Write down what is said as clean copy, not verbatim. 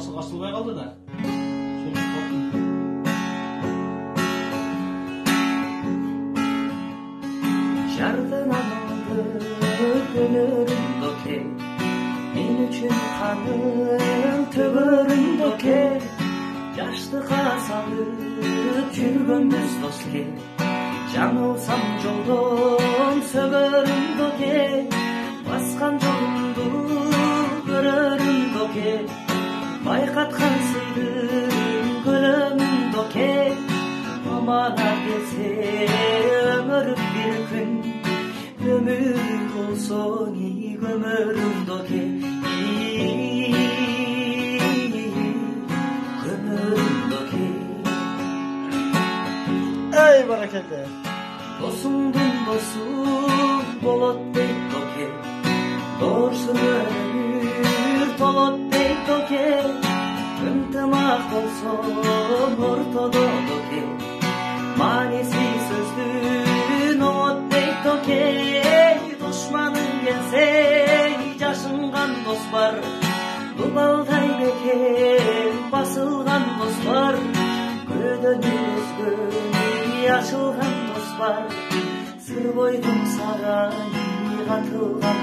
Açılmaya kaldı da. Jardan aldı gönlüm doke, men üçün kanım tөгөрүн doke. Жаштыкка салып жүргөнбүз доске, жаңылсам жолдон сөгөрүм доке. Баскан жолумду көрөрүм доке, байкаткан сыйдым көлөмүм доке. Амана келсе өмүрүм бир күн, өмүр болсо ий көмөрүм доке. Ey bereketli. Dosumdun dosum bolot deyt doke, doğrusu ömür tolot deyt doke. Ынтымак болсом ортодо доке, мааниси сөздүн от дейт доке. Душманың келсе жашынган дос бар, дубалдай бекем басылган дос бар. Көдөн өзгөнү ачылган дос бар, сыр бойдум сага катылган